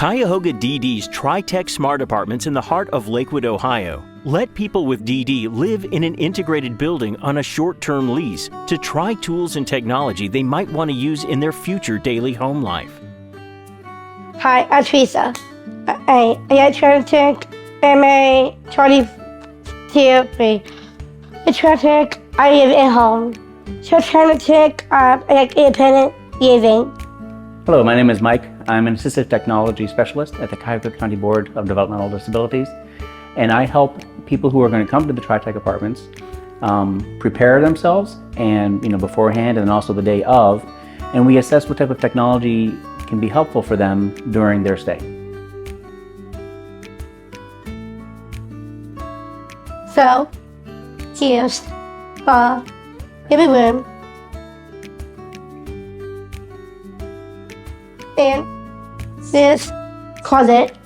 Cuyahoga DD's TryTech Smart Apartments in the heart of Lakewood, Ohio, let people with DD live in an integrated building on a short-term lease to try tools and technology they might want to use in their future daily home life. Hi, I'm Teresa. I at TryTech MA 23. At TryTech, I live at home. So TryTech, I like independent living. Hello, my name is Mike. I'm an assistive technology specialist at the Cuyahoga County Board of Developmental Disabilities, and I help people who are going to come to the TryTech apartments prepare themselves and beforehand and also the day of, and we assess what type of technology can be helpful for them during their stay. So here's the living room. In this closet,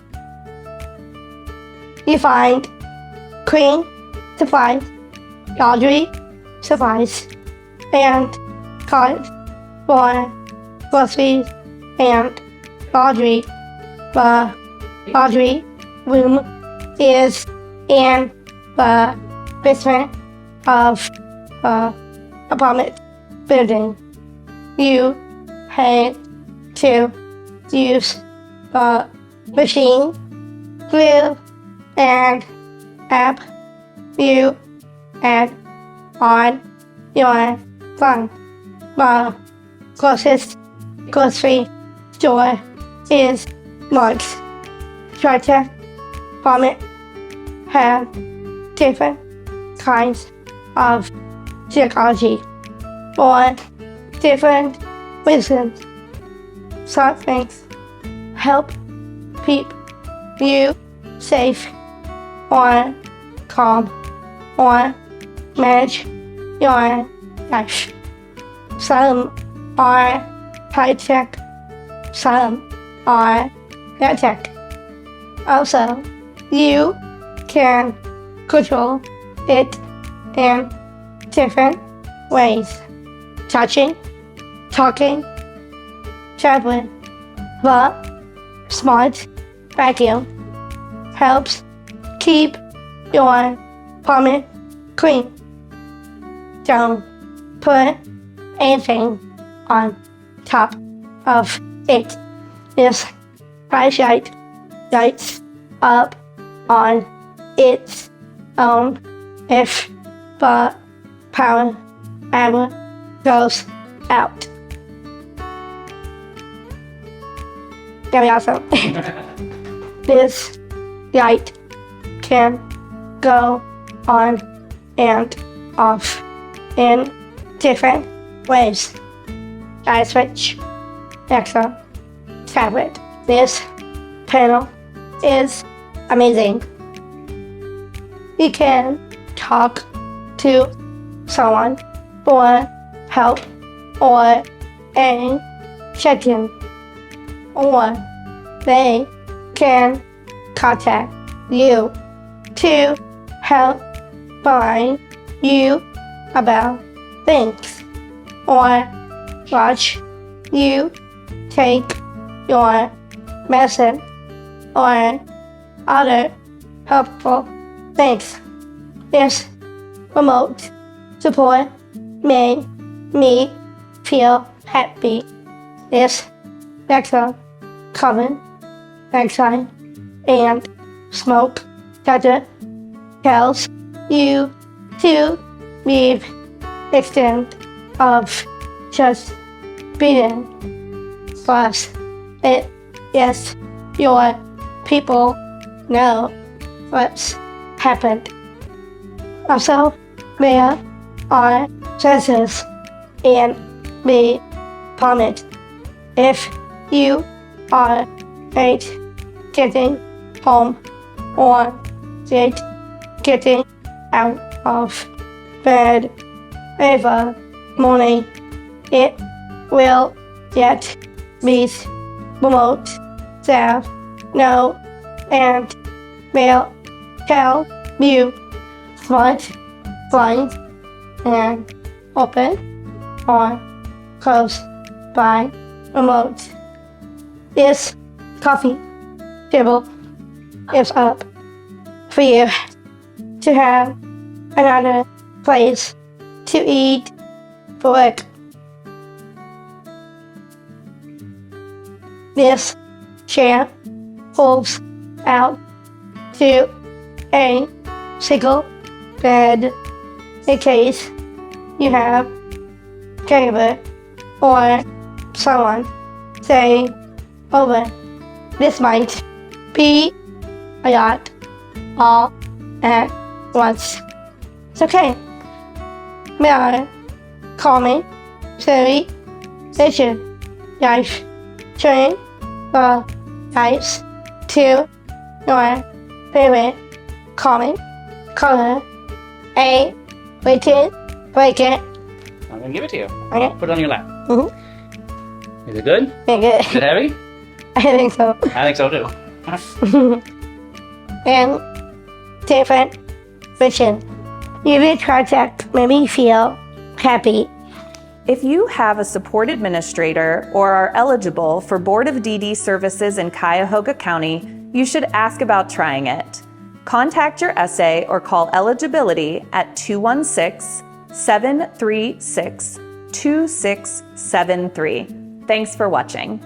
you find cleaning supplies, laundry supplies, and carts for groceries and laundry. The laundry room is in the basement of the apartment building. You have to use the machine, glue, and app you add on your phone. The closest grocery store is Mark's. TryTech apartment have different kinds of technology for different reasons. Some things help keep you safe or calm or manage your life. Some are high-tech, some are low-tech. Also, you can control it in different ways: touching, talking, traveling. The smart vacuum helps keep your apartment clean. Don't put anything on top of it. This flashlight lights up on its own if the power ever goes out. Very awesome. This light can go on and off in different ways. TRCH, Alexa, tablet. This panel is amazing. You can talk to someone for help or a check-in, or they can contact you to help find you about things, or watch you take your medicine, or other helpful things. This remote support made me feel happy. This Alexa carbon dioxide and smoke detector tells you to leave extent of just breathing. Plus, it lets your people know what's happened. Also, there are sensors in the apartment. If you are late getting home or late getting out of bed every morning, it will let these remote staff know and will tell you what blinds and open or close by remote. This coffee table is up for you to have another place to eat for work. This chair folds out to a single bed in case you have caregiver or someone staying over. This might be a lot all at once. It's okay. May I calming, very patient, life train the lights to your favorite calming color. A waiting blanket. I'm gonna give it to you. Okay. Put it on your lap. Mm-hmm. Is it good? Okay. Is it heavy? I think so. I think so too. And different vision. Using TryTech made me feel happy. If you have a support administrator or are eligible for Board of DD services in Cuyahoga County, you should ask about trying it. Contact your SA or call eligibility at 216-736-2673. Thanks for watching.